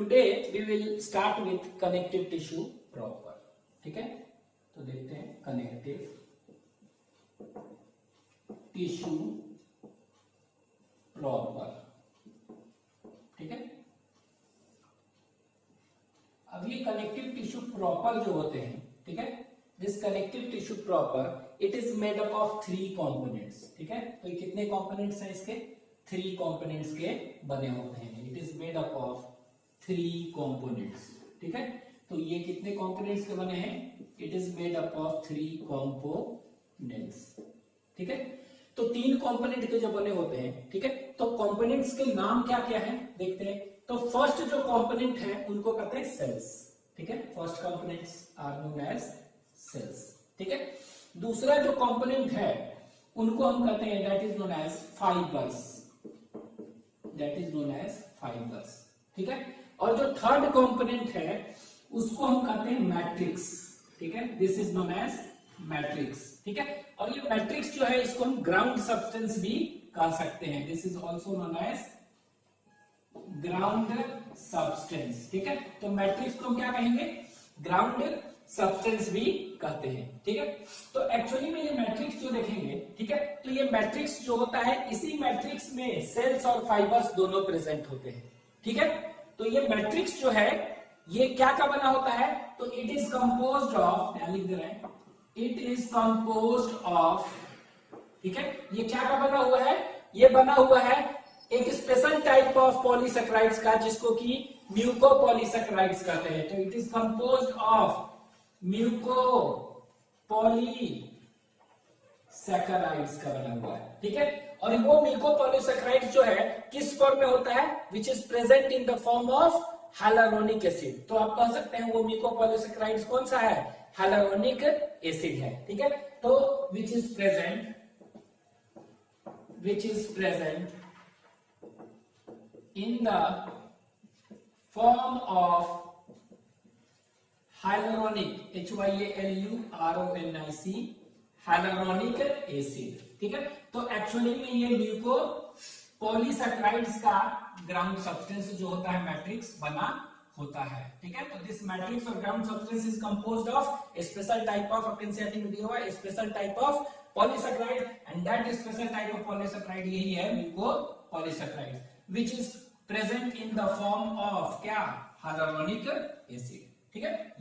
Today we will start with connective tissue proper. ठीक है, तो देखते हैं कनेक्टिव टिश्यू प्रॉपर। ठीक है, अब ये कनेक्टिव टिश्यू प्रॉपर जो होते हैं, ठीक है, this connective tissue proper it is made up of 3 components. ठीक है, तो ये कितने कंपोनेंट्स हैं इसके? 3 कंपोनेंट्स के बने होते हैं। It is made up of 3 components. ठीक है, तो ये कितने कंपोनेंट्स के बने हैं? It is made up of 3 components. ठीक है, तो 3 कंपोनेंट के जो बने होते हैं, ठीक है, तो कंपोनेंट्स के नाम क्या क्या है देखते हैं। तो फर्स्ट जो कंपोनेंट है उनको कहते हैं सेल्स। ठीक है, first components are known as cells. ठीक है, दूसरा जो कंपोनेंट है उनको हम कहते हैं that is known as fibres. That is known as fibres. ठीक है, और जो थर्ड कंपोनेंट है उसको हम कहते हैं मैट्रिक्स। ठीक है, this is known as matrix. ठीक है, और ये मैट्रिक्स जो है इसको हम ग्राउंड सब्सटेंस भी कह सकते हैं। This is also known as ground substance. ठीक है, तो मैट्रिक्स को हम क्या कहेंगे? ग्राउंड सब्सटेंस भी कहते हैं। ठीक है, तो एक्चुअली में ये मैट्रिक्स जो देखेंगे, ठीक है, तो ये मैट्रिक्स जो होता है इसी मैट्रिक्स में सेल्स और फाइबर्स दोनों प्रेजेंट होते हैं। ठीक है, तो ये मैट्रिक्स जो है ये क्या का बना होता है? तो इट इज कंपोज्ड ऑफ, क्या लिख दे रहे हैं, इट इज कंपोज्ड ऑफ, ठीक है, ये क्या का बना हुआ है? ये बना हुआ है एक स्पेशल टाइप ऑफ पॉलीसेकेराइड्स का जिसको कि म्यूकोपॉलीसेकेराइड्स कहते हैं। तो इट इज कंपोज्ड ऑफ म्यूकोपॉलीसेकेराइड्स का बना हुआ है। ठीक है, और वो म्यूकोपॉलीसेकेराइड्स जो है किस फॉर्म में होता है? Which is present in the form of hyaluronic acid. तो आप कह सकते हैं वो म्यूकोपॉलीसेकेराइड्स कौन सा है? हाइलुरोनिक एसिड है। ठीक है, तो which is present in the form of hyaluronic, HYALURONIC, hyaluronic acid। ठीक है, तो एक्चुअली में ये म्यूकोपॉलीसेकेराइड्स का ग्राउंड सब्सटेंस जो होता है मैट्रिक्स बना होता है। ठीक है, तो दिस मैट्रिक्स और ground substance is composed of a special type of NCERT में दिया हुआ है special type of polysaccharide and that special type of polysaccharide यही है mucopolysaccharide which is present in the form of क्या? Hyaluronic acid. ठीक है,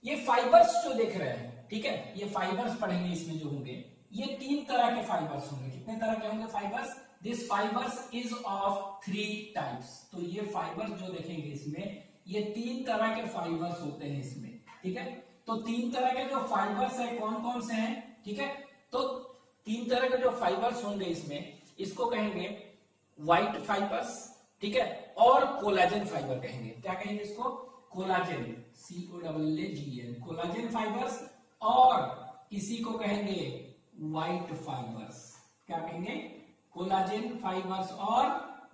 ये फाइबर्स जो देख रहे हैं, ठीक है, ये फाइबर्स पढ़ेंगे इसमें जो होंगे ये 3 तरह के फाइबर्स होंगे। कितने तरह के होंगे fibres? This fibres is of 3 types. तो ये फाइबर्स जो देखेंगे इसमें ये 3 तरह के फाइबर्स होते हैं इसमें। ठीक है, तो 3 तरह के जो फाइबर्स है कौन कौन से हैं? ठीक है, तो 3 तरह के जो फाइबर्स होंगे इसमें इसको कहेंगे व्हाइट फाइबर्स। ठीक है, और कोलाजन फाइबर कहेंगे। क्या कहेंगे इसको? कोलाजन, COLLAGEN, कोलाजन फाइबर्स, और इसी को कहेंगे व्हाइट फाइबर्स। क्या कहेंगे? कोलाजन फाइबर्स और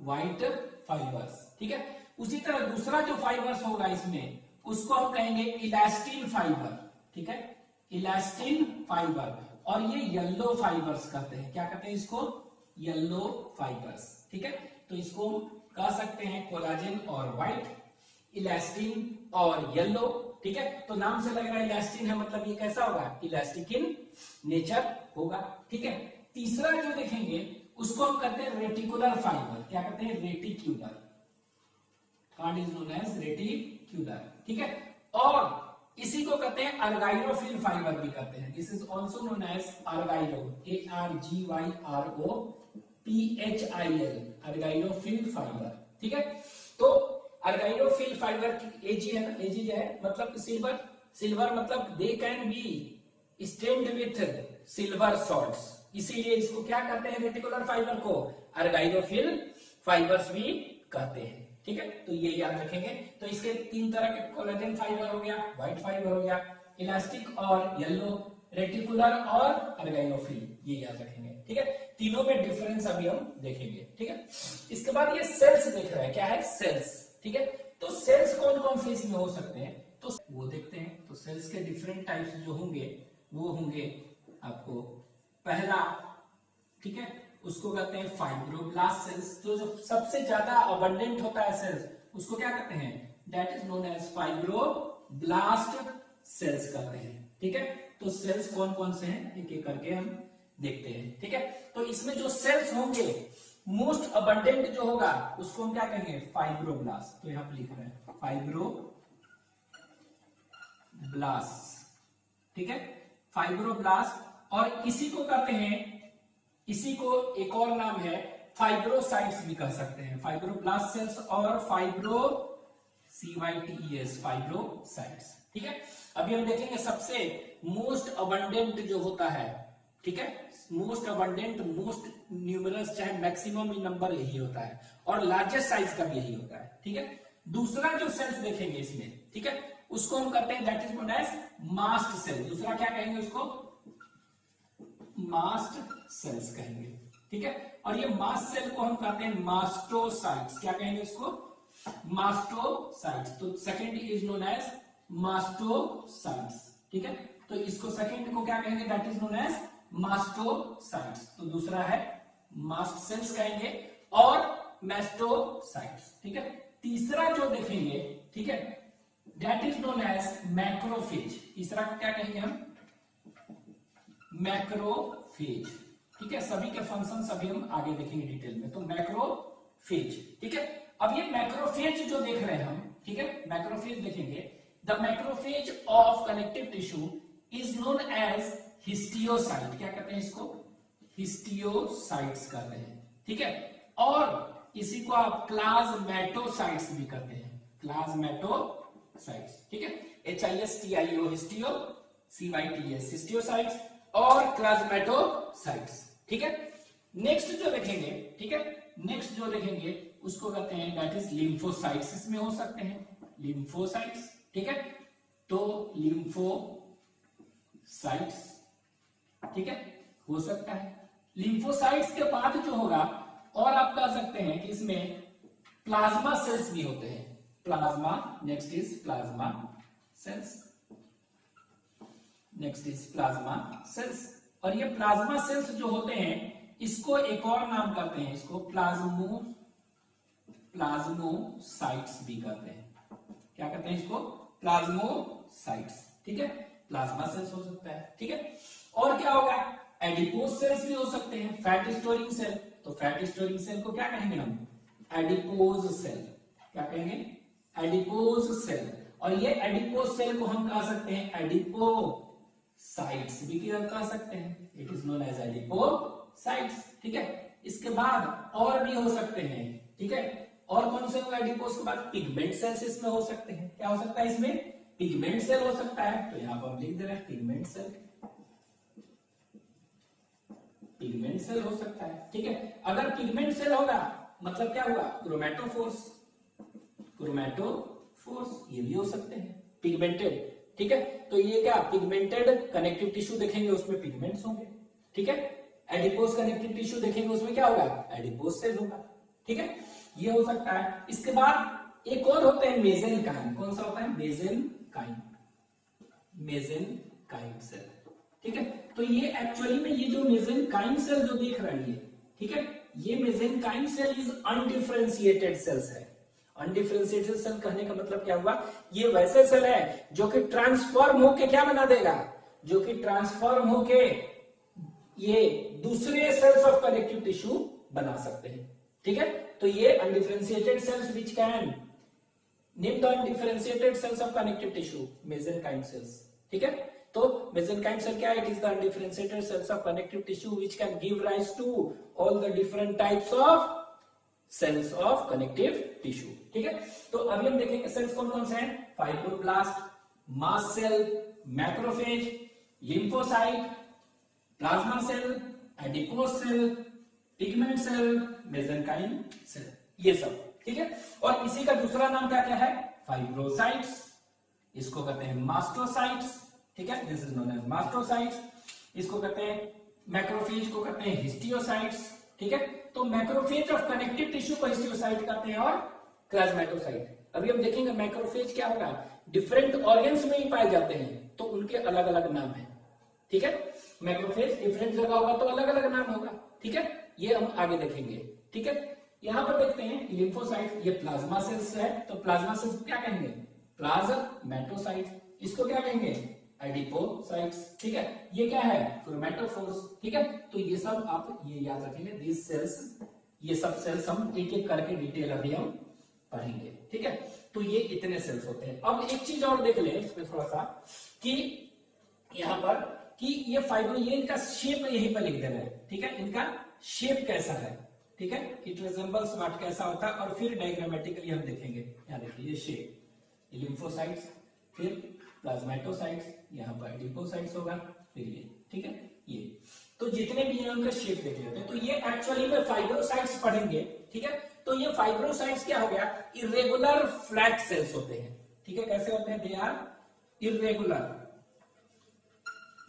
व्हाइट फाइबर्स। ठीक है, उसी तरह दूसरा जो फाइबर्स होगा इसमें उसको हम कहेंगे इलास्टिन फाइबर। ठीक है, इलास्टिन फाइबर, और ये येलो फाइबर्स कहते हैं। क्या कहते हैं इसको? Yellow fibres. ठीक है, तो इसको कह सकते हैं कोलाजन और व्हाइट, इलास्टिन और येलो। ठीक है, तो नाम से लग रहा है इलास्टिन है मतलब ये कैसा होगा? इलास्टिक इन नेचर होगा। ठीक है, तीसरा जो देखेंगे उसको हम कहते हैं रेटिकुलर फाइबर। क्या कहते हैं? Reticular. Third is known as reticular. ठीक है, और इसी को कहते हैं अर्गाइलोफिल फाइबर भी कहते हैं। This is also known as argyro, ARGYROPHIL, argyrophil fibre. ठीक है, तो अर्गाइलोफिल फाइबर की एजी है मतलब सिल्वर मतलब they can be stained with silver salts, इसीलिए इसको क्या कहते हैं? रेटिकुलर फाइबर को अर्गाइलोफिल फाइबर्स भी कहते हैं। ठीक है, तो ये याद रखेंगे। तो इसके 3 तरह के कोलाजन फाइबर हो गया, व्हाइट फाइबर हो गया, इलास्टिक और येलो, रेटिकुलर और अर्गाइलोफिल, ये याद रखेंगे। ठीक है, तीनों में डिफरेंस अभी हम देखेंगे। ठीक है, इसके बाद ये सेल्स देख रहे हैं। क्या है? सेल्स। ठीक है, तो सेल्स कौन कौन से इसमें हो सकते हैं तो वो देखते हैं। तो सेल्स के डिफरेंट टाइप्स जो होंगे वो होंगे आपको, पहला, ठीक है, उसको कहते हैं फाइब्रोब्लास्ट सेल्स। तो जो सबसे ज्यादा अबंडेंट होता है सेल्स उसको क्या कहते हैं, that is known as fibroblast cells कहते हैं। ठीक है, तो सेल्स कौन कौन से हैं एक एक करके हम देखते हैं। ठीक है, तो इसमें जो सेल्स होंगे मोस्ट अबंडेंट जो होगा उसको हम क्या कहेंगे, फाइब्रोब्लास्ट। तो यहां पर लिख रहे हैं फाइब्रोब्लास्ट। ठीक है, फाइब्रोब्लास्ट। और इसी को कहते हैं, इसी को एक और नाम है फाइब्रोसाइट्स भी कह सकते हैं, फाइब्रोब्लास्ट सेल्स और CYTES फाइब्रोसाइट्स। ठीक है, अभी हम देखेंगे सबसे मोस्ट अबंडेंट जो होता है। ठीक है, मोस्ट अबंडेंट, मोस्ट न्यूमरस, चाहे मैक्सिमम इन नंबर यही होता है, और लार्जेस्ट साइज का भी यही होता है। ठीक है, दूसरा जो सेल्स देखेंगे इसमें, ठीक है, उसको हम कहते हैं that is known as mast cell. दूसरा क्या कहेंगे उसको, मास्ट सेल्स कहेंगे। ठीक है, और ये मास्ट सेल को हम कहते हैं मास्टोसाइट्स। क्या कहेंगे इसको, मास्टोसाइट्स। तो सेकंड इज नोन एज मास्टोसाइट्स। ठीक है, तो इसको सेकंड को क्या कहेंगे, दैट इज नोन एज मास्टोसाइट्स। तो दूसरा है मास्ट सेल्स कहेंगे और मैस्टोसाइट्स। ठीक है, तीसरा जो देखेंगे, ठीक है, that is known as macrophage. तीसरा को क्या कहेंगे हम, मैक्रोफेज। ठीक है, सभी के फंक्शन सभी हम आगे देखेंगे डिटेल में। तो मैक्रोफेज। ठीक है, अब ये मैक्रोफेज जो देख रहे हैं हम, ठीक है, मैक्रोफेज देखेंगे, the macrophage of connective tissue is known as histiocyte. क्या कहते हैं इसको, हिस्टियोसाइट्स कहते हैं। ठीक है, और इसी को आप प्लाज्मेटोसाइट्स भी कहते हैं, प्लाज्मेटोसाइट्स। ठीक है, HISTIO हिस्टियो, CYTES हिस्टियोसाइट्स और प्लाज्मेटोसाइट्स। ठीक है, नेक्स्ट जो देखेंगे, ठीक है, नेक्स्ट जो देखेंगे उसको कहते हैं दैट इज लिम्फोसाइट्स। इसमें हो सकते हैं लिम्फोसाइट्स। ठीक है, तो लिम्फोसाइट्स, ठीक है, हो सकता है। लिम्फोसाइट्स के बाद जो होगा, और आप कह सकते हैं कि इसमें प्लाज्मा सेल्स भी होते हैं, plasma. Next is plasma cells, next is plasma cells. और ये प्लाज्मा सेल्स जो होते हैं इसको एक और नाम कहते हैं, इसको प्लाज्मोसाइट्स भी कहते हैं। क्या कहते हैं इसको, प्लाज्मोसाइट्स। ठीक है, प्लाज्मा सेल्स हो सकता है। ठीक है, और क्या होगा, एडिपोज सेल्स भी हो सकते हैं, फैट स्टोरिंग सेल। तो फैट स्टोरिंग सेल को क्या कहेंगे हम, एडिपोज सेल। क्या कहेंगे, एडिपोज सेल। और ये एडिपोज सेल को हम कह सकते हैं एडिपोसाइट्स भी कह सकते हैं, it is known as adipocytes. ठीक है, इसके बाद और भी हो सकते हैं। ठीक है, और कौन से होगा एडिपोज के बाद, पिगमेंट सेल्स इसमें हो सकते हैं। क्या हो सकता है इसमें, पिगमेंट सेल हो सकता है। तो यहां पर हम लिख दे रहे हैं पिगमेंट सेल, पिगमेंट सेल हो सकता है। ठीक है, अगर पिगमेंट सेल होगा मतलब क्या हुआ, क्रोमैटोफोर्स, क्रोमैटोफोर्स ये भी हो सकते हैं पिगमेंटेड। ठीक है, तो ये क्या, पिगमेंटेड कनेक्टिव टिश्यू देखेंगे उसमें पिगमेंट्स होंगे। ठीक है, एडिपोज कनेक्टिव टिश्यू देखेंगे उसमें क्या होगा, एडिपोज सेल होगा। ठीक है, ये हो सकता है। इसके बाद एक और होते हैं मेसेनकाइम। कौन सा होता है, मेसेनकाइम, मेसेनकाइम सेल। ठीक है, तो ये एक्चुअली में ये जो मेसेनकाइम सेल जो देख रहे हैं, ठीक है, ये mesenchyme cell is undifferentiated cells है। अनडिफरेंशिएटेड सेल कहने का मतलब क्या हुआ, ये वैसे सेल है जो कि ट्रांसफॉर्म होके क्या बना देगा, जो कि ट्रांसफॉर्म होके ये दूसरे सेल्स ऑफ कनेक्टिव टिश्यू बना सकते हैं। ठीक है, तो ये undifferentiated cells which can name the undifferentiated cells of connective tissue, mesenchyme cells. ठीक है, तो मेसेनकाइम सेल क्या है, it is the undifferentiated cells of connective tissue which can give rise to all the different types of cells of connective tissue. ठीक है, तो अभी हम देखेंगे सेल्स कौन कौन से हैं, fibroblast, mast cell, macrophage, lymphocyte, plasma cell, adipose cell, pigment cell, mesenchyme cell, ये सब। ठीक है, और इसी का दूसरा नाम क्या क्या है, फाइब्रोसाइट्स, इसको कहते हैं मास्टोसाइट्स। ठीक है, दिस इज नोन एज मास्टोसाइट्स। इसको कहते हैं मैक्रोफेज को कहते हैं हिस्टियोसाइट्स। ठीक है, तो मैक्रोफेज ऑफ कनेक्टिव टिश्यू को हिस्टियोसाइट कहते हैं और प्लाज्मेटोसाइट। अभी हम देखेंगे मैक्रोफेज क्या होगा, डिफरेंट ऑर्गन्स में ही पाए जाते हैं तो उनके अलग अलग नाम है। ठीक है, मैक्रोफेज डिफरेंट जगह होगा तो अलग अलग नाम होगा। ठीक है, ये हम आगे देखेंगे। ठीक है, यहां पर देखते हैं लिम्फोसाइट, ये प्लाज्मा सेल्स है, तो प्लाज्मा सेल्स क्या कहेंगे, प्लाज्मेटोसाइट, इसको क्या कहेंगे, एडिपोसाइट्स, ठीक है, ये क्या है, क्रोमेटोफोर्स, ठीक है। तो ये सब आप ये याद रखेंगे, दिस सेल्स, ये सब सेल्स हम एक एक करके डिटेल अभी हम पढ़ेंगे, ठीक है। तो ये इतने सेल्स होते हैं। अब एक चीज और देख ले इसमें थोड़ा सा, कि यहाँ पर कि ये फाइब्रो, ये इनका शेप यहीं पर लिख देना है, ठीक है, इनका शेप कैसा है, ठीक है, इट रिजेंबल्स व्हाट, कैसा होता है, और फिर डायग्रामेटिकली हम देखेंगे। यहाँ देखिए ये शेप, ये लिम्फोसाइट्स, फिर प्लाज्मेटोसाइट्स, यहाँ पर एडिपोसाइट्स होगा, फिर ये, ठीक है, ये तो जितने भी हैं उनका शेप देख लेते हैं। तो ये एक्चुअली में फाइब्रोसाइट्स पढ़ेंगे, ठीक है। तो ये फाइब्रोसाइट्स क्या हो गया, इरेगुलर फ्लैट सेल्स होते हैं, ठीक है। कैसे होते हैं, दे आर इरेगुलर,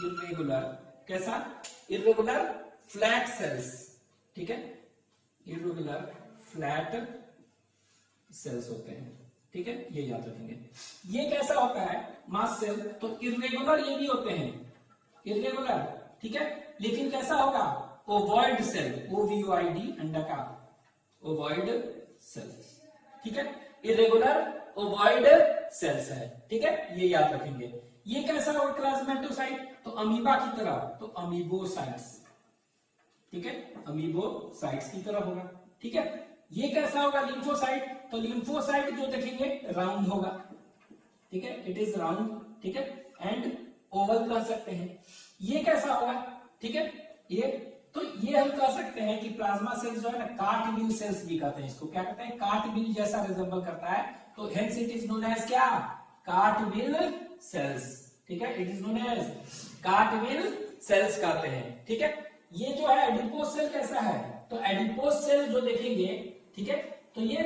इरेगुलर कैसा, इरेगुलर फ्लैट सेल्स, ठीक है, इरेगुलर फ्लैट सेल्स होते हैं, ठीक है, ये याद रखेंगे। ये कैसा होता है, मास सेल, तो इरेगुलर ये भी होते हैं, इरेगुलर, ठीक है, लेकिन कैसा होगा, ओवॉइड सेल, ओवीओआईडी, अंडाकार, ओवॉइड सेल्स, ठीक है, इरेगुलर ओवॉइड सेल्स है, ठीक है, ये याद रखेंगे। ये कैसा होगा, प्लाज्मेटोसाइट, तो अमीबा की तरह, तो अमीबोसाइट्स, ठीक है, अमीबोसाइट्स की तरह होगा, ठीक है। ये कैसा होगा, लिम्फोसाइट, तो लिम्फोसाइट जो देखेंगे राउंड होगा, ठीक है, इट इज राउंड, ठीक है, एंड ओवल कह सकते हैं। ये कैसा होगा, ठीक है, ये तो ये हम कह सकते हैं कि प्लाज्मा सेल्स जो है ना, कार्टविल सेल्स भी कहते हैं इसको, क्या कहते हैं, कार्टविल जैसा रिजेंबल करता है, तो hence it is known as क्या, कार्टविल सेल्स, ठीक है, it is known as cartwheel cells कहते हैं, ठीक है। ये जो है एडिपोस सेल कैसा है, तो एडिपोस सेल जो देखेंगे, ठीक है, तो ये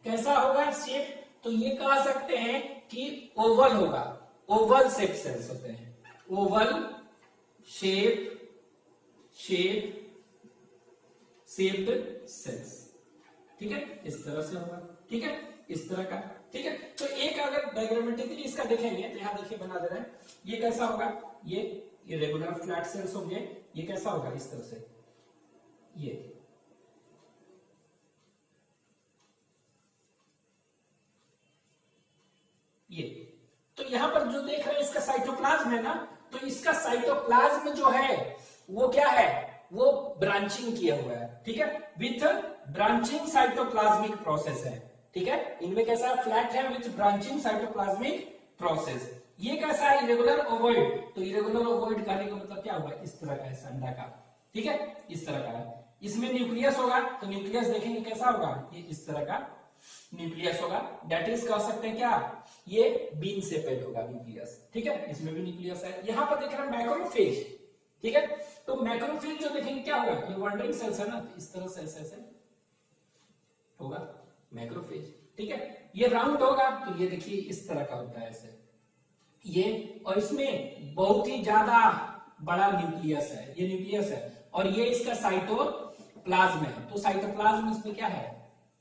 कैसा होगा शेप, तो ये कह सकते हैं कि ओवल होगा, ओवल शेप सेल्स होते हैं, ओवल शेप शेप्ड सेल्स, ठीक है, इस तरह से होगा, ठीक है, इस तरह का, ठीक है। तो एक अगर डायग्रामेटिकली इसका देखेंगे, तो यहां देखिए बना दे रहे हैं, ये कैसा होगा, ये इरेगुलर फ्लैट सेल्स होंगे, ये कैसा होगा, इस तरह से, ये तो यहां पर जो देख रहे हैं इसका साइटोप्लाज्म है ना, तो इसका साइटोप्लाज्म जो है वो क्या है, वो ब्रांचिंग किया हुआ है, ठीक है, विथ ब्रांचिंग साइटोप्लाज्मिक प्रोसेस है, ठीक है। इनमें कैसा फ्लैट है विथ ब्रांचिंग साइटोप्लाज्मिक प्रोसेस। ये कैसा है, इरेगुलर ओवॉइड, तो इरेगुलर ओवॉइड कहने का मतलब क्या हुआ, इस तरह का है, अंडा का, ठीक है, इस तरह का है। इसमें न्यूक्लियस होगा, तो न्यूक्लियस देखेंगे कैसा होगा, ये इस तरह का न्यूक्लियस होगा, डेट इज कह सकते हैं क्या, ये बीन शेपेड होगा न्यूक्लियस, ठीक है, इसमें भी न्यूक्लियस है। यहां पर देख रहे हैं मैक्रोफेज, ठीक है, तो मैक्रोफेज जो देखेंगे क्या होगा, ये वनडरिंग सेल्स है ना, तो इस तरह से ऐसे होगा मैक्रोफेज, ठीक है। ये राउंड होगा, तो ये देखिए इस तरह का होता है ऐसे, ये, और इसमें बहुत ही ज्यादा बड़ा न्यूक्लियस है, ये न्यूक्लियस है, और ये इसका साइटोप्लाज्म है, तो साइटोप्लाज्म इसमें क्या है,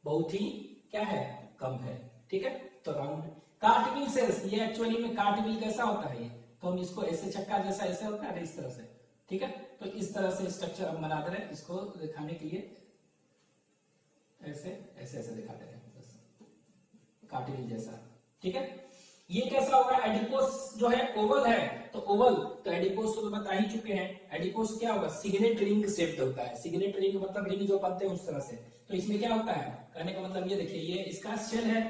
बहुत ही क्या है, कम है, ठीक है। तो राउंड कार्टविल सेल्स, ये एक्चुअली में कार्टविल कैसा होता है, ये तो हम इसको ऐसे चक्का जैसा ऐसे होता है इस तरह से, ठीक है, तो इस तरह से स्ट्रक्चर हम बना दे रहे हैं, इसको दिखाने के लिए ऐसे ऐसे ऐसे दिखाते हैं, कार्टविल जैसा, ठीक है। ये कैसा होगा, एडिपोस जो है ओवल है, तो ओवल, तो एडिपोस तो बता ही चुके हैं, एडिपोस क्या होगा, सिग्नेट रिंग शेप्ड होता है, सिग्नेट रिंग मतलब रिंग जो बनते हैं उस तरह से। तो इसमें क्या होता है, कहने का मतलब ये देखिए, ये इसका सेल है,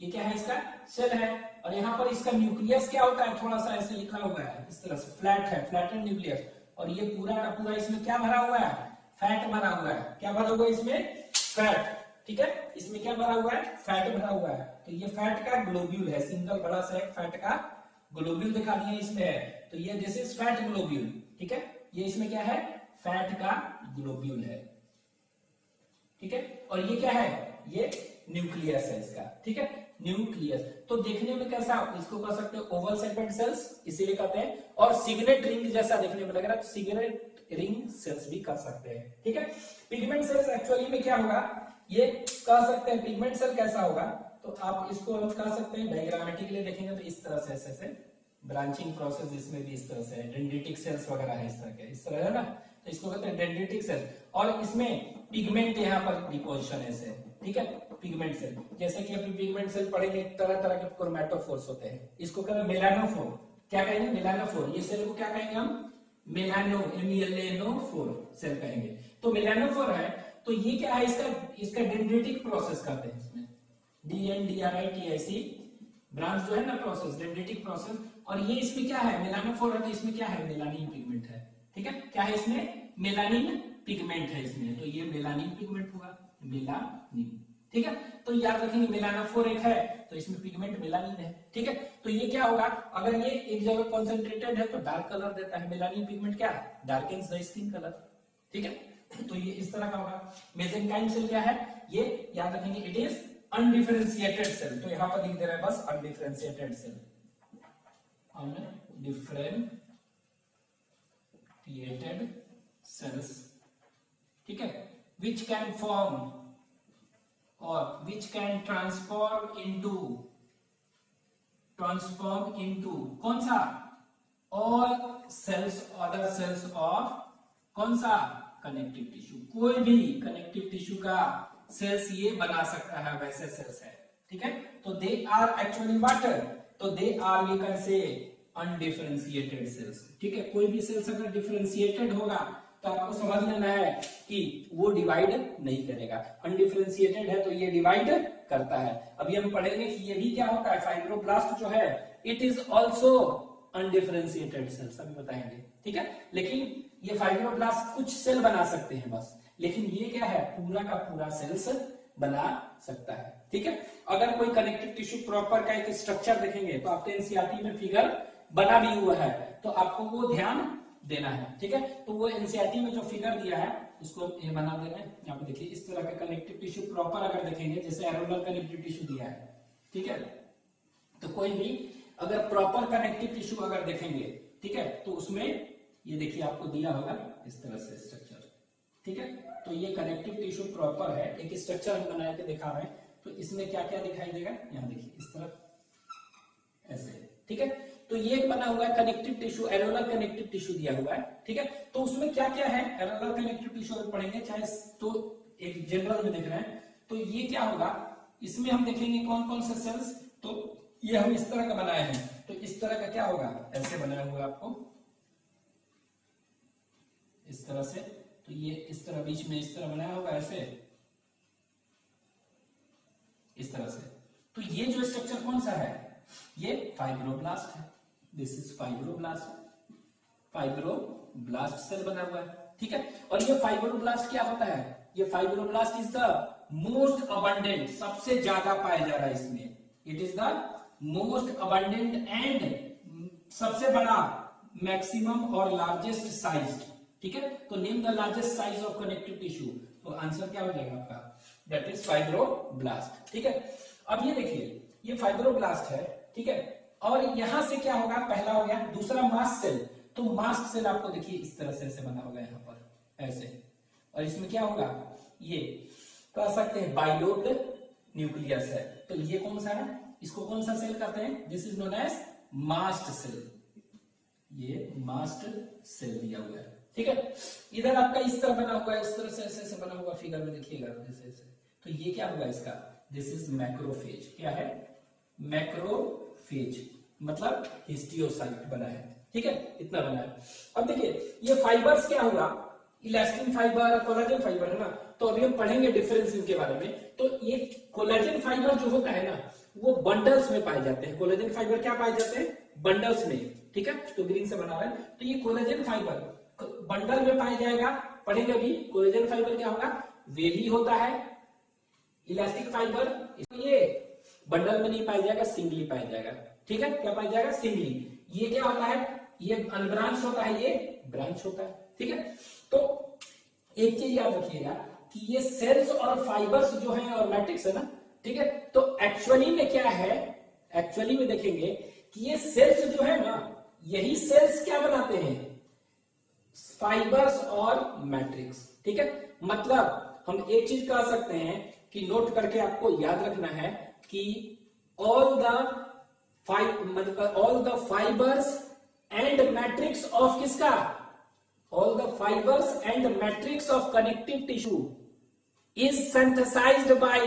ये क्या है, इसका सेल है, और यहाँ पर इसका न्यूक्लियस क्या होता है, थोड़ा सा ऐसे लिखा हुआ है इस तरह से, फ्लैट है, फ्लैटेड न्यूक्लियस, और ये पूरा का पूरा इसमें क्या भरा हुआ है, फैट भरा हुआ है, क्या भरा हुआ है इसमें, फैट, ठीक है, इसमें क्या भरा हुआ है, फैट भरा हुआ है। तो ये फैट का ग्लोब्यूल है, सिंगल बड़ा सा एक फैट का ग्लोब्यूल दिखा दिया इसमें है, तो ये दिस इज फैट ग्लोब्यूल, ठीक है, ये इसमें क्या है, फैट का ग्लोब्यूल है, ठीक है, और ये क्या है, ये न्यूक्लियस है इसका, ठीक है, न्यूक्लियस। तो देखने में कैसा, इसको कह सकते हैं ओवल शेपेड सेल्स, इसीलिए कहते हैं, और सिग्नेट रिंग जैसा देखने में लग रहा है, सिग्नेट रिंग सेल्स भी कर सकते हैं, ठीक है। पिगमेंट सेल्स एक्चुअली में क्या होगा, ये कह सकते हैं पिगमेंट सेल कैसा होगा, तो आप इसको हम कह सकते हैं डायग्रामेटिकली देखेंगे तो इस तरह से ऐसे ब्रांचिंग प्रोसेस इसमें भी इस तरह से है, डेंड्रिटिक सेल्स वगैरह है इस तरह के, इस तरह है ना, तो इसको कहते हैं डेंड्रिटिक सेल। और इसमें पिगमेंट यहाँ पर डिपोजिशन है, ठीक है, पिगमेंट सेल। जैसे कि अपनी पिगमेंट सेल पढ़ेंगे, तरह तरह के क्रोमैटोफोर्स होते हैं, इसको कहते हैं मेलानोफोर। क्या कहेंगे? मेलानोफोर। ये सेल को क्या कहेंगे हम? मेलानोफोर सेल कहेंगे। तो मेलानोफोर है, तो ये क्या है? इसका डेंड्रिटिक प्रोसेस करते हैं इसमें, DNDRITIC ब्रांच जो है ना प्रोसेस, डेंड्रिटिक प्रोसेस। और ये इसमें क्या है? मेलानोफोर है, तो इसमें क्या है? मेलानिन पिगमेंट है, ठीक है। क्या है इसमें? मेलानिन पिगमेंट है इसमें, तो ये मेलानिन पिगमेंट हुआ, मेलानिन, ठीक है। तो याद रखेंगे मेलानोफोर एक है, तो इसमें पिगमेंट मेलानिन है, ठीक है। तो ये क्या होगा? अगर ये एक जगह कॉन्सेंट्रेटेड है तो डार्क कलर देता है, मेलानिन पिगमेंट क्या है? डार्कन्स द स्किन कलर, ठीक है। तो ये इस तरह का होगा। मेसेंकाइम सेल क्या है? ये याद रखेंगे, इट इज अनडिफरेंशिएटेड सेल। तो यहां पर लिख दे रहा है बस अनडिफरेंशिएटेड सेल, अनडिफरेंशिएटेड सेल्स, ठीक है, which can form or which can transform into कौन सा? all cells, other cells of कौन सा? Connective tissue. कोई भी कनेक्टिव टिश्यू का सेल्स ये बना सकता है, वैसे सेल्स है, ठीक है। तो दे आर एक्चुअली वाटर, तो they are we can say undifferentiated cells, ठीक है। कोई भी सेल्स अगर डिफरेंशिएटेड होगा तो आपको समझ लेना है कि वो डिवाइड नहीं करेगा। अनडिफरेंशिएटेड है तो ये डिवाइड करता है। अभी हम पढ़ेंगे कि ये भी क्या होता है, फाइब्रोब्लास्ट जो है it is also undifferentiated cells, अभी बताएंगे, ठीक है। लेकिन ये फाइब्रोब्लास्ट कुछ सेल बना सकते हैं बस, लेकिन ये क्या है? पूरा का पूरा सेल्स बना सकता है, ठीक है। अगर कोई कनेक्टिव टिश्यू प्रॉपर का एक स्ट्रक्चर देखेंगे तो आपके एनसीईआरटी में फिगर बना भी हुआ है, तो आपको वो ध्यान देना है, ठीक है। तो वो एनसीईआरटी में जो फिगर दिया है उसको ये बना देना है। यहाँ पे देखिए, इस तरह का कनेक्टिव टिश्यू प्रॉपर अगर देखेंगे, जैसे एरोलर कनेक्टिव टिश्यू दिया है, ठीक है। तो कोई भी अगर प्रॉपर कनेक्टिव टिश्यू अगर देखेंगे, ठीक है, तो उसमें ये देखिए आपको दिया होगा इस तरह से स्ट्रक्चर, ठीक है। तो ये कनेक्टिव टिश्यू प्रॉपर है, एक स्ट्रक्चर हम बना के दिखा रहे हैं। तो इसमें क्या क्या दिखाई देगा? यहाँ देखिए इस तरह ऐसे, ठीक है। तो ये बना हुआ है connective tissue, areolar connective tissue दिया हुआ है, ठीक है। तो उसमें क्या क्या है? एरोलर कनेक्टिव टिश्यू अगर पढ़ेंगे, चाहे तो एक जनरल में देख रहे हैं, तो ये क्या होगा? इसमें हम देखेंगे कौन कौन से सेल्स। तो ये हम इस तरह का बनाए हैं, तो इस तरह का क्या होगा? ऐसे बनाया हुआ आपको इस तरह से। तो ये इस तरह बीच में इस तरह बनाया होगा ऐसे, इस तरह से। तो ये जो स्ट्रक्चर कौन सा है? ये फाइब्रोब्लास्ट है। दिस इज फाइब्रोब्लास्ट सेल बना हुआ है, ठीक है। और ये फाइब्रोब्लास्ट क्या होता है? ये fibroblast is the most abundant, सबसे ज्यादा पाया जा रहा है इसमें। It is the most abundant and सबसे बड़ा, मैक्सिमम और लार्जेस्ट साइज, ठीक है। तो name the largest size of connective tissue, तो आंसर क्या हो जाएगा आपका? दैट इज फाइब्रोब्लास्ट, ठीक है। अब ये देखिए, ये फाइब्रोब्लास्ट है, ठीक है। और यहां से क्या होगा? पहला हो गया। दूसरा मास्ट सेल, तो मास्ट सेल आपको देखिए इस तरह से ऐसे बना होगा यहाँ पर ऐसे। और इसमें क्या होगा? ये कह सकते हैं बाइलोब्ड न्यूक्लियस है। तो ये कौन सा है? इसको कौन सा सेल कहते हैं? This is known as mast cell. ये मास्ट सेल दिया हुआ है, ठीक है। इधर आपका इस तरह बना हुआ है, इस तरह से ऐसे बना हुआ, फिगर में देखिएगा जैसे ऐसे। तो ये क्या होगा इसका? This is macrophage. क्या है? मैक्रोफेज, मतलब हिस्टियोसाइट बना है, ठीक है। इतना बना है। अब देखिए, ये फाइबर्स क्या होगा? इलास्टिन फाइबर, कोलाजन फाइबर है ना। तो अभी हम पढ़ेंगे डिफरेंस इनके बारे में। तो ये कोलाजन फाइबर जो होता है ना, वो बंडल्स में पाए जाते हैं। कोलाजन फाइबर क्या पाए जाते हैं? बंडल्स में, ठीक है। तो ग्रीन से बना हुआ है। तो ये कोलाजन फाइबर बंडल में पाया जाएगा। पढ़ेंगे अभी कोलाजन फाइबर क्या होगा? वेवी होता है। इलास्टिक फाइबर ये बंडल में नहीं पाया जाएगा, सिंगली पाया जाएगा, ठीक है। क्या पाया जाएगा? सिंगली। ये क्या होता है? ये अनब्रांच होता है, ये ब्रांच होता है, ठीक है। तो एक चीज याद रखिएगा कि ये सेल्स और फाइबर्स जो है और मैट्रिक्स है ना, ठीक है। तो एक्चुअली में क्या है? एक्चुअली में देखेंगे कि ये सेल्स जो है ना, यही सेल्स क्या बनाते हैं? फाइबर्स और मैट्रिक्स, ठीक है। मतलब हम एक चीज कह सकते हैं कि नोट करके आपको याद रखना है कि all the fibres and matrix of किसका? all the fibers and matrix of connective tissue is synthesized by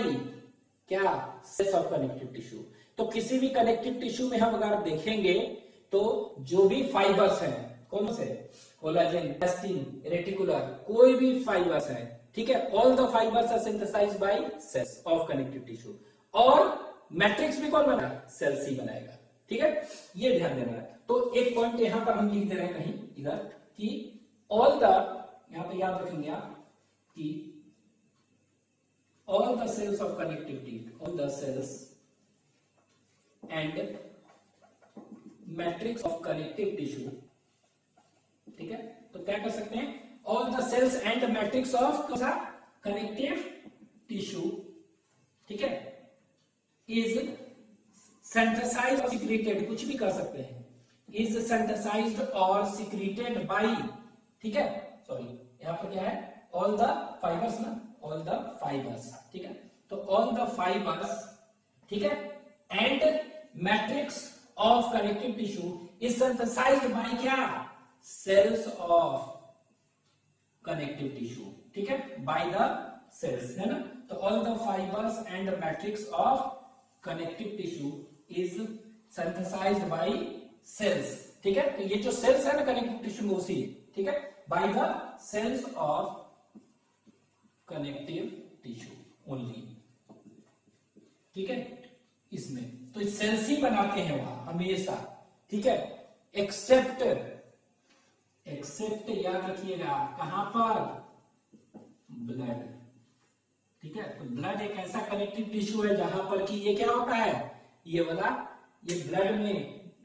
क्या cells of connective tissue। तो किसी भी कनेक्टिव टिश्यू में हम अगर देखेंगे तो जो भी फाइबर्स हैं, कौन से, कोलाजन, इलास्टिन, रेटिकुलर, कोई भी फाइबर्स है, ठीक है, all the fibres are synthesised by cells of connective tissue. और मैट्रिक्स भी कौन बनाएगा, सेल्स ही बनाएगा, ठीक है, ये ध्यान देना है। तो एक पॉइंट यहां पर हम लिख दे रहे हैं कहीं इधर कि ऑल द, यहां पे याद रखेंगे आप कि all the cells of connectivity, all the cells and matrix of connective tissue, ठीक है, तो क्या कर सकते हैं, all the cells and matrix of connective tissue, ठीक है, is synthesized or secreted, कुछ भी कर सकते हैं, is synthesized or secreted by, ठीक है, सॉरी यहां पर क्या है, all the fibers ना, all the fibers, ठीक है, तो all the fibers, ठीक है, and matrix of connective tissue is synthesized by क्या, cells of connective tissue, ठीक है, by the cells, है ना, तो all the fibers and matrix of connective tissue is synthesized by cells, ठीक है, तो ये जो cells है ना कनेक्टिव टिश्यू में उसी, ठीक है, by the cells of connective tissue only, ठीक है, इसमें तो सेल्स ही बनाते हैं वहां हमेशा, ठीक है, एक्सेप्ट याद रखिएगा कहां पर, ब्लड, ठीक है, तो ब्लड एक ऐसा कनेक्टिव टिश्यू है जहां पर कि ये क्या होता है, ये वाला, ये ब्लड में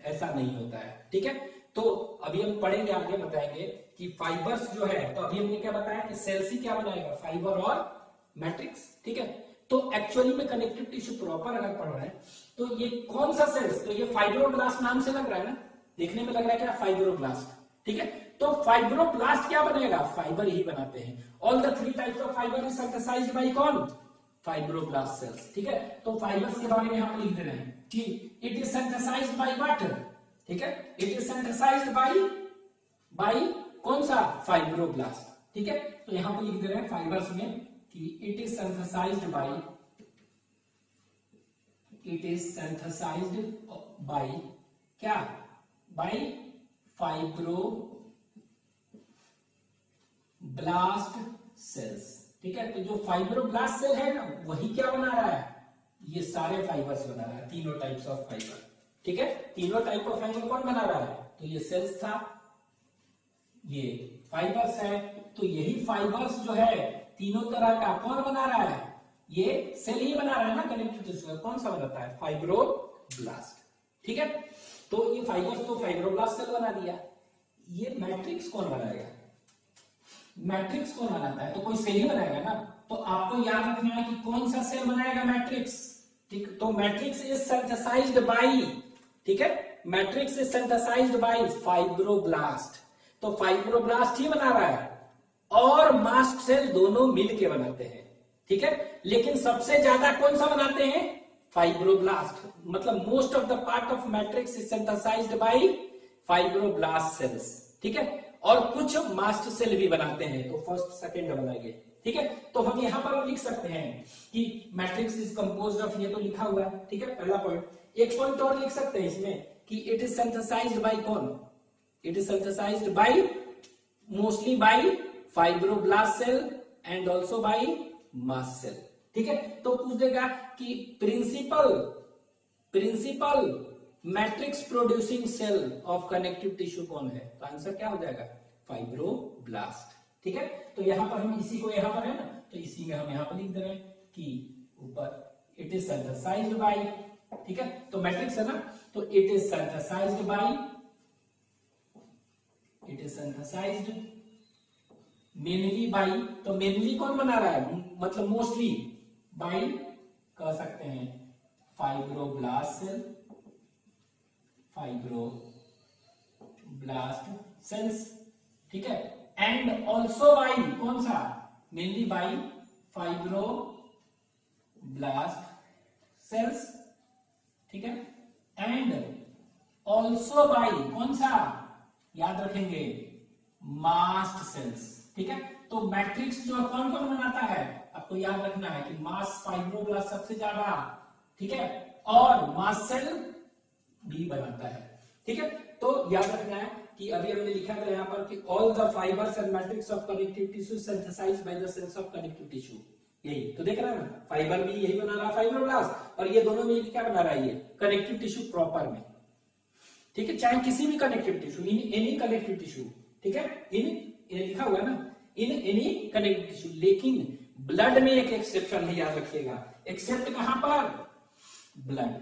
ऐसा नहीं होता है, ठीक है, तो अभी हम पढ़ेंगे आगे, बताएंगे कि फाइबर्स जो है, तो अभी हमने क्या बताया कि सेल्स ही क्या बनाएगा, फाइबर और मैट्रिक्स, ठीक है, तो एक्चुअली में कनेक्टिव टिश्यू प्रॉपर अगर पढ़ रहे हैं तो ये कौन सा सेल्स, तो ये फाइब्रोब्लास्ट नाम से लग रहा है ना, देखने में लग रहा है क्या, फाइब्रोब्लास्ट, ठीक है, तो फाइब्रोब्लास्ट क्या बनेगा, फाइबर ही बनाते हैं। All the three types of fibre is synthesised by कौन, फाइब्रोब्लास्ट सेल्स, ठीक है, तो फाइबर्स के बारे में हम लिख दे रहे हैं कि it is synthesised by what, ठीक है, इट इज सिंथेसाइज्ड बाय कौन सा, फाइब्रोब्लास्ट, ठीक है, तो यहां पर लिख दे रहे हैं फाइबर्स में कि इट इज सिंथेसाइज्ड बाय क्या, बाय फाइब्रोब्लास्ट सेल्स, ठीक है, तो जो फाइब्रोब्लास्ट सेल है ना वही क्या बना रहा है, ये सारे फाइबर्स बना रहा है, तीनों टाइप्स ऑफ फाइबर, ठीक है, तीनों टाइप ऑफ फाइबर कौन बना रहा है, तो ये सेल्स था, ये फाइबर्स है, तो यही फाइबर्स जो है तीनों तरह का कौन बना रहा है, ये सेल ही बना रहा है ना कनेक्टिव टिश्यू, कौन सा बनाता है, फाइब्रोब्लास्ट, ठीक है, तो ये फाइबर्स तो फाइब्रोब्लास्ट सेल बना दिया, ये मैट्रिक्स कौन बनाएगा, मैट्रिक्स कौन बनाता है, तो कोई सेल ही बनाएगा ना, तो आपको याद रखना है कि कौन सा सेल बनाएगा, मैट्रिक्स, ठीक, तो मैट्रिक्स इज सिंथेसाइज्ड बाय, ठीक है, matrix is synthesised by fibroblast, तो फाइब्रोब्लास्ट ही बना रहा है और मास्ट सेल दोनों मिलके बनाते हैं, ठीक है, लेकिन सबसे ज्यादा कौन सा बनाते हैं, फाइब्रोब्लास्ट, मतलब most of the part of matrix is synthesised by fibroblast cells, ठीक है, और कुछ मास्ट सेल भी बनाते हैं, तो फर्स्ट सेकंड बनाएंगे, ठीक है, तो हम यहां पर लिख सकते हैं कि मैट्रिक्स इज कंपोज्ड ऑफ, ये तो लिखा हुआ है, ठीक है, पहला पॉइंट, एक पॉइंट और लिख सकते हैं इसमें कि इट इज सिंथेसाइज्ड बाय कौन, it is synthesised by mostly by fibroblast cell and also by mast cell, ठीक है, तो पूछ देगा कि principal matrix producing cell of connective tissue कौन है, तो आंसर क्या हो जाएगा, फाइब्रोब्लास्ट, ठीक है, तो यहां पर हम इसी को यहां पर है ना, तो इसी में हम यहां पर लिख दे रहे हैं कि ऊपर इट इज सिंथेसाइज्ड बाय, ठीक है, तो मैट्रिक्स है ना, तो it is synthesised mainly by, तो मेनली कौन बना रहा है, मतलब मोस्टली बाय कह सकते हैं फाइब्रोब्लास्ट सेल्स, ठीक है, एंड ऑल्सो बाय कौन सा, मेनली बाय फाइब्रोब्लास्ट सेल्स, ठीक है, एंड ऑल्सो बाय कौन सा, याद रखेंगे मास्ट सेल्स। ठीक है, तो मैट्रिक्स जो कौन कौन बनाता है, आपको याद रखना है कि मास फाइब्रोब्लास्ट सबसे ज्यादा, ठीक है, और मास्ट सेल भी बनाता है। ठीक है, तो याद रखना है कि अभी हमने लिखा था यहाँ पर कि all the fibres and matrix of connective tissue synthesised by the cells of connective tissue. यही तो देख रहे हैं ना, फाइबर भी यही बना रहा है फाइब्रोब्लास्ट, और ये दोनों मिलकर क्या बना रहा है, ये कनेक्टिव टिश्यू प्रॉपर में। ठीक है, चाहे किसी भी connective tissue, in any connective tissue, ठीक है, इन लिखा हुआ है ना, इन एनी कनेक्टिव टिश्यू। लेकिन ब्लड में एक एक्सेप्शन है, याद रखिएगा, एक्सेप्ट कहां पर, ब्लड।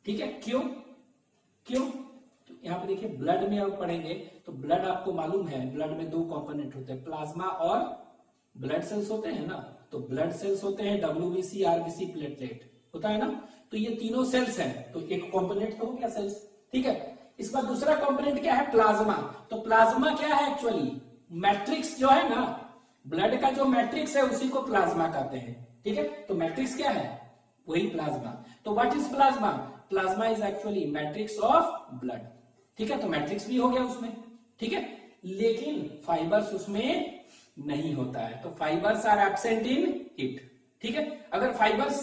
ठीक है, क्यों क्यों, तो यहाँ पे देखिए ब्लड में अब पढ़ेंगे तो ब्लड आपको मालूम है, ब्लड में दो कंपोनेंट होते हैं, प्लाज्मा और ब्लड सेल्स होते हैं ना। तो ब्लड सेल्स होते हैं डब्ल्यूबीसी, आरबीसी, प्लेटलेट होता है ना, तो ये तीनों सेल्स हैं, तो एक कंपोनेंट तो हो गया सेल्स। ठीक है, इस बार दूसरा कंपोनेंट क्या है, प्लाज्मा। तो प्लाज्मा क्या है, एक्चुअली मैट्रिक्स जो है ना, ब्लड का जो मैट्रिक्स है उसी को प्लाज्मा कहते हैं। ठीक है, तो मैट्रिक्स क्या है, वही प्लाज्मा। तो what is plasma, plasma is actually matrix of blood. ठीक है, तो मैट्रिक्स भी हो गया उसमें। ठीक है, लेकिन फाइबर्स उसमें नहीं होता है, तो fibres are absent in it. ठीक है, अगर फाइबर्स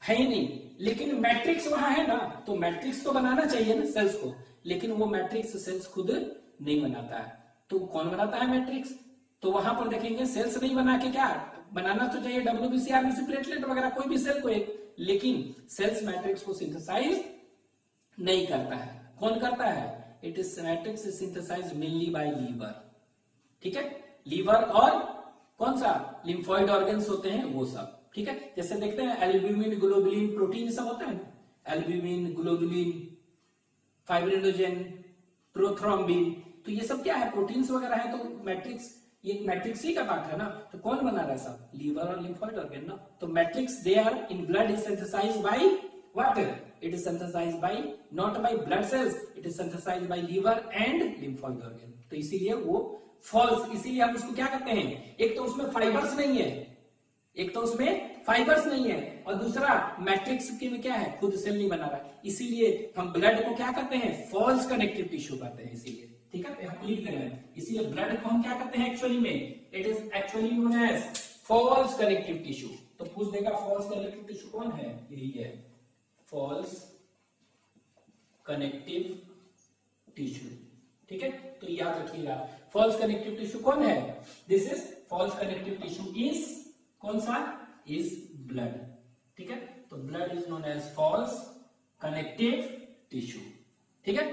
है ही नहीं लेकिन मैट्रिक्स वहां है ना, तो मैट्रिक्स तो बनाना चाहिए ना सेल्स को, लेकिन वो मैट्रिक्स सेल्स खुद नहीं बनाता है। तो कौन बनाता है मैट्रिक्स, तो वहां पर देखेंगे सेल्स नहीं बना के, क्या बनाना तो चाहिए डब्ल्यूबीसी, आरबीसी, प्लेटलेट वगैरह कोई भी सेल को एक, लेकिन सेल्स मैट्रिक्स को सिंथेसाइज नहीं करता है। कौन करता है, it is matrix is synthesised mainly by liver. ठीक है, लीवर और कौन सा, लिम्फोइड ऑर्गन्स होते हैं वो सब। ठीक है, जैसे देखते हैं एल्ब्यूमिन, ग्लोबुलिन, प्रोटीन सब होता है, एल्ब्यूमिन, ग्लोबुलिन, फाइब्रिनोजेन, प्रोथ्रोम्बिन, तो ये सब क्या है, प्रोटीन्स वगैरह है। तो मैट्रिक्स, ये मैट्रिक्स ही का पार्ट है ना, तो कौन बना रहा है सब, लीवर और लिम्फोइड ऑर्गन ना। तो matrix they are in blood is synthesised by what, it is synthesised by not by blood cells, it is synthesised by liver and lymphoid organ. तो इसीलिए वो फॉल्स, इसीलिए हम उसको क्या कहते हैं, एक तो उसमें फाइबर्स नहीं है, एक तो उसमें फाइबर्स नहीं है, और दूसरा मैट्रिक्स के में क्या है, खुद सेल नहीं बना रहा, इसीलिए हम ब्लड को क्या कहते हैं, फॉल्स कनेक्टिव टिश्यू कहते हैं। इसीलिए ठीक है, हम क्लियर करें, इसीलिए ब्लड को हम क्या कहते हैं एक्चुअली में, it is actually known as false connective tissue. तो पूछ देगा फॉल्स कनेक्टिव टिश्यू कौन है, यही है फॉल्स कनेक्टिव टिश्यू। ठीक है, तो याद रखिएगा फॉल्स कनेक्टिव टिश्यू कौन है, this is false connective tissue is कौन सा, इज ब्लड। ठीक है, तो blood is known as false connective tissue. ठीक है,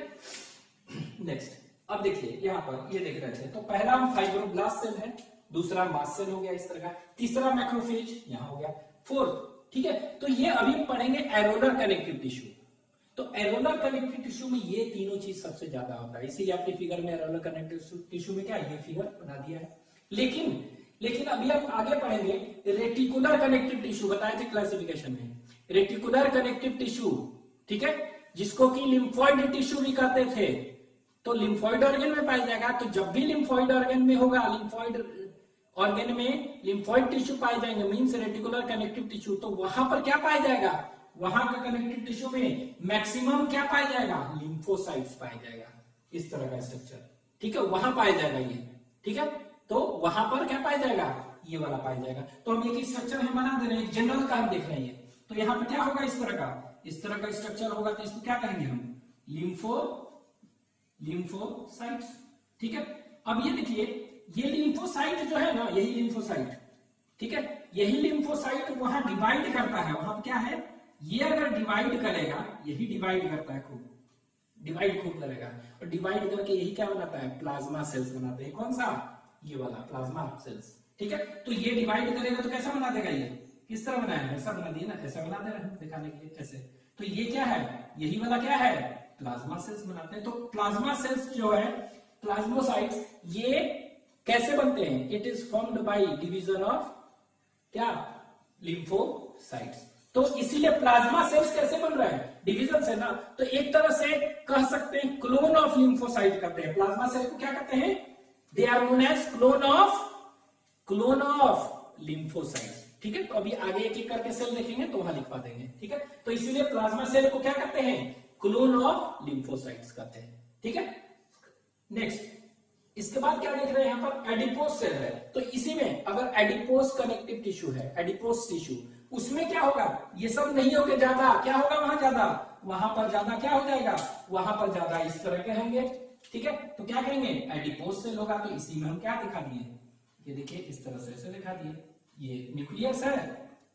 नेक्स्ट अब देखिए यहाँ पर ये देख रहे थे, तो पहला हम फाइब्रोब्लास्ट सेल है, दूसरा मास्ट सेल हो गया इस तरह का, तीसरा मैक्रोफेज यहाँ हो गया, फोर्थ। ठीक है, तो ये अभी पढ़ेंगे एरोलर कनेक्टिव टिश्यू। तो एरोलर कनेक्टिव टिश्यू में ये तीनों चीज सबसे ज्यादा होता है, इसीलिए आपके फिगर में एरोलर कनेक्टिव टिश्यू में क्या ये फिगर बना दिया है। लेकिन अभी हम आगे पढ़ेंगे रेटिकुलर कनेक्टिव टिश्यू, बताए थे क्लासिफिकेशन में, रेटिकुलर कनेक्टिव टिश्यू। ठीक है, जिसको कि लिम्फोइड टिश्यू भी कहते थे, तो लिम्फोइड ऑर्गन में पाया जाएगा। तो जब भी लिम्फोइड ऑर्गन में होगा, लिम्फोइड ऑर्गन में लिम्फोइड टिश्यू पाए जाएंगे, मींस रेटिकुलर कनेक्टिव टिश्यू, तो वहां पर क्या पाया जाएगा, वहां का कनेक्टिव टिश्यू में मैक्सिमम क्या पाया जाएगा, लिम्फोसाइट्स पाया जाएगा, इस तरह का स्ट्रक्चर। ठीक है, वहां पाया जाएगा ये। ठीक है, तो वहां पर क्या पाया जाएगा, ये वाला पाया जाएगा। तो हम एक स्ट्रक्चर हम बना दे रहे हैं, जनरल काम देख रहे हैं, तो यहाँ पे क्या होगा, इस तरह का स्ट्रक्चर होगा, तो इसको क्या कहेंगे हम, लिम्फोसाइट्स। ठीक है, अब ये देखिए ये लिम्फोसाइट जो है ना, यही लिम्फोसाइट, ठीक है, यही लिम्फोसाइट वहां डिवाइड करता है, वहां क्या है, ये अगर डिवाइड करेगा, यही डिवाइड करता है, खूब डिवाइड खूब करेगा, और डिवाइड करके यही क्या बनाता है, प्लाज्मा सेल्स बनाते हैं। कौन सा, ये वाला प्लाज्मा सेल्स। ठीक है, तो ये डिवाइड करेगा तो कैसा बना देगा, ये किस तरह बनाया है, ऐसा बना दिया ना, ऐसा बना दे रहे हैं दिखाने के लिए ऐसे। तो ये क्या है, यही वाला क्या है, प्लाज्मा सेल्स बनाते हैं। तो प्लाज्मा सेल्स जो है, प्लाज्मोसाइट्स, ये कैसे बनते हैं, it is formed by division of क्या, लिम्फोसाइट्स। तो इसीलिए प्लाज्मा सेल्स कैसे बन रहा है, डिवीजन से ना। तो एक तरह से कह सकते हैं क्लोन ऑफ लिम्फोसाइट कहते हैं प्लाज्मा सेल को, क्या कहते हैं, they are known as clone of lymphocytes. ठीक है, तो अभी आगे एक एक करके सेल देखेंगे तो वहां लिखवा देंगे। ठीक है, तो इसीलिए प्लाज्मा सेल को क्या कहते हैं, क्लोन ऑफ लिम्फोसाइट्स कहते हैं। ठीक है, नेक्स्ट इसके बाद क्या देख रहे हैं यहाँ पर एडिपोज सेल है, तो इसी में अगर एडिपोज कनेक्टिव टिश्यू है, एडिपोज टिश्यू, उसमें क्या होगा, ये सब नहीं होगा ज्यादा, क्या होगा वहां ज्यादा, वहां पर ज्यादा क्या हो जाएगा, वहां पर ज्यादा इस तरह के होंगे, ठीक है। तो क्या कहेंगे, एडिपोज सेल होगा। तो इसी में हम क्या दिखा दिए, ये देखिए इस तरह से ऐसे दिखा दिए, ये न्यूक्लियस है,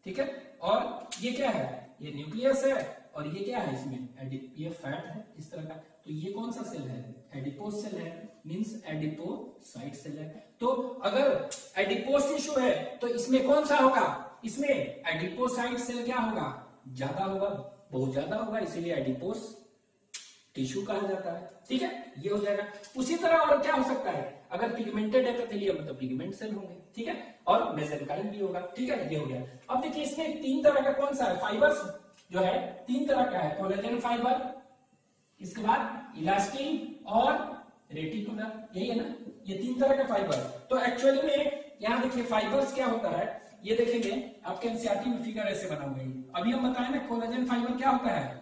ठीक है, और ये क्या है, ये न्यूक्लियस है, और ये क्या है इसमें ये फैट है इस तरह का। तो ये कौन सा सेल है, एडिपोज सेल है, मींस एडिपोसाइट सेल है। तो अगर एडिपोज टिश्यू है तो इसमें कौन सा होगा, इसमें एडिपोसाइट सेल क्या होगा, ज्यादा होगा, बहुत ज्यादा होगा, इसीलिए एडिपोज टिश्यू कहा जाता है, ठीक है, ये हो जाएगा। उसी तरह और क्या हो सकता है, अगर पिगमेंटेड एपिथेलियम तो पिगमेंट सेल होंगे, ठीक है, और मेसेनकाइम भी होगा, ठीक है, ये हो गया। अब देखिए इसमें तीन तरह का कौन सा है, फाइबर्स जो है तीन तरह का है, कोलेजन फाइबर, इसके बाद इलास्टिन और रेटिकुलर, यही है ना, ये तीन तरह का फाइबर। तो एक्चुअली में यहाँ देखिए फाइबर्स क्या होता है, ये देखेंगे आपके एनसीईआरटी में फिगर ऐसे बना हुआ है। अभी हम बताए ना कोलेजन फाइबर क्या होता है,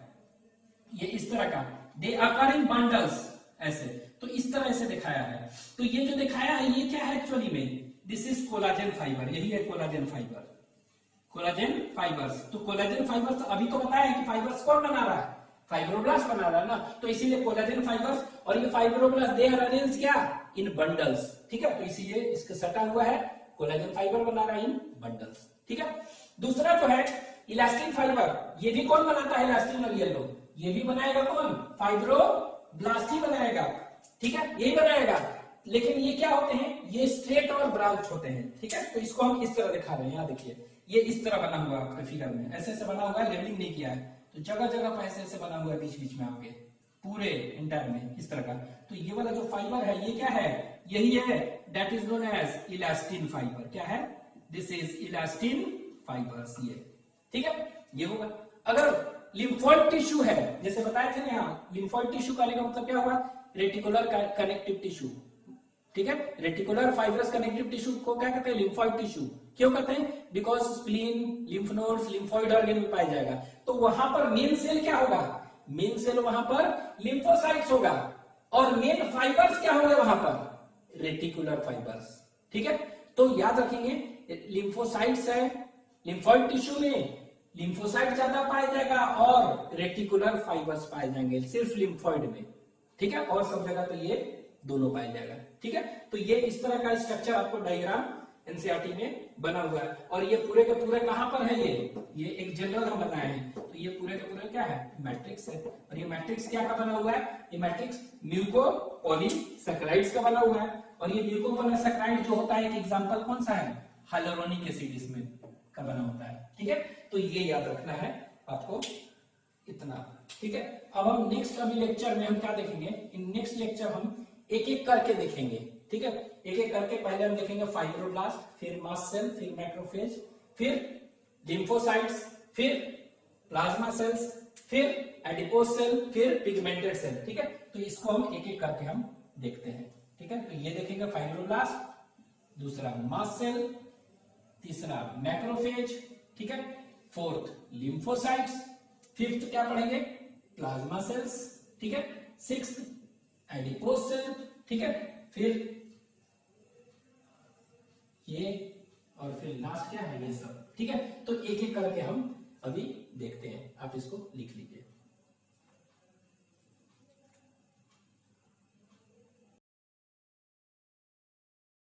ये इस तरह का, दे आकार इन बंडल्स, ऐसे, तो इस तरह से दिखाया है। तो ये जो दिखाया है ये क्या है एक्चुअली में, दिस इज कोलाजन फाइबर, यही है कोलाजन फाइबर, कोलाजन फाइबर्स। तो कोलाजन फाइबर्स अभी तो बताया है कि फाइबर्स कौन बना रहा है, फाइब्रोब्लास्ट बना रहा है ना, तो इसीलिए कोलाजन फाइबर्स, और ये फाइब्रोब्लास्ट दे आर अरेंज्ड क्या, इन बंडल्स, ठीक है, तो इसीलिए इसके सटा हुआ है, कोलाजन फाइबर बना रहा है इन बंडल्स, ठीक है। दूसरा जो है इलास्टिन फाइबर, ये भी कौन बनाता है, इलास्टिन और येलो, ये भी बनाएगा कौन, फाइब्रोब्लास्ट ही बनाएगा, ठीक है, यही बनाएगा। लेकिन ये क्या होते हैं, ये स्ट्रेट और ब्रांच होते हैं, ठीक है। तो इसको हम इस तरह दिखा रहे हैं, यहाँ देखिए ये इस तरह बना हुआ है आपके फिगर में, ऐसे ऐसे बना हुआ है, लेबलिंग नहीं किया है, तो जगह जगह पर ऐसे ऐसे बना हुआ है बीच बीच में आपके पूरे इंटायर में इस तरह का। तो ये वाला जो फाइबर है ये क्या है, यही है, that is known as elastin fibre, क्या है, दिस इज इलास्टिन फाइबर्स, ये, ठीक है, ये होगा। अगर लिम्फोइड टिश्यू है, जैसे बताए थे ना यहाँ, लिम्फोइड टिश्यू का मतलब क्या हुआ, रेटिकुलर कनेक्टिव टिश्यू, ठीक है, रेटिकुलर फाइब्रस कनेक्टिव टिश्यू को क्या कहते हैं, लिम्फोइड टिश्यू। क्यों कहते हैं, because spleen, lymph nodes, lymphoid organ में पाया जाएगा। तो वहां पर मेन सेल क्या होगा, मेन सेल वहां पर लिम्फोसाइट्स होगा, और मेन फाइबर्स क्या होंगे वहां पर, रेटिकुलर फाइबर्स, ठीक है। तो याद रखेंगे लिम्फोसाइट्स है, लिम्फोइड टिश्यू में लिम्फोसाइट ज्यादा पाया जाएगा और रेटिकुलर फाइबर्स पाए जाएंगे सिर्फ लिम्फोइड में, ठीक है, और सब जगह तो ये दोनों पाया जाएगा, ठीक है। तो ये इस तरह का स्ट्रक्चर आपको डायग्राम एनसीईआरटी में बना हुआ है, और ये पूरे के पूरे कहां पर है, ये एक जनरल हम बनाए हैं, तो ये पूरे के पूरे क्या है, मैट्रिक्स है। और ये मैट्रिक्स क्या का बना हुआ है, ये मैट्रिक्स म्यूको पॉलीसैकेराइड्स का बना हुआ है। और ये म्यूको पॉलीसैकेराइड जो होता है, एक एग्जांपल कौन सा है, हाइलुरोनिक एसिड इसमें का बना होता है, ठीक है। तो ये याद रखना है आपको इतना, ठीक है। अब हम नेक्स्ट अभी लेक्चर में हम क्या देखेंगे, इन नेक्स्ट लेक्चर हम एक एक करके देखेंगे, ठीक है, एक एक करके। पहले हम देखेंगे फाइब्रोब्लास्ट, फिर मास्ट सेल, फिर मैक्रोफेज, फिर लिम्फोसाइट्स, फिर प्लाज्मा सेल्स, फिर एडिपोज सेल, फिर पिगमेंटेड सेल, ठीक है। तो इसको हम एक एक करके हम देखते हैं, ठीक है। तो ये देखेंगे फाइब्रोब्लास्ट, दूसरा मास्ट सेल, तीसरा मैक्रोफेज, ठीक है, फोर्थ लिम्फोसाइट्स, फिफ्थ क्या पढ़ेंगे, प्लाज्मा सेल्स, ठीक है, सिक्स्थ एडिपोज सेल, ठीक है, फिर ये, और फिर लास्ट क्या है, ये सब, ठीक है। तो एक एक करके हम अभी देखते हैं, आप इसको लिख लीजिए।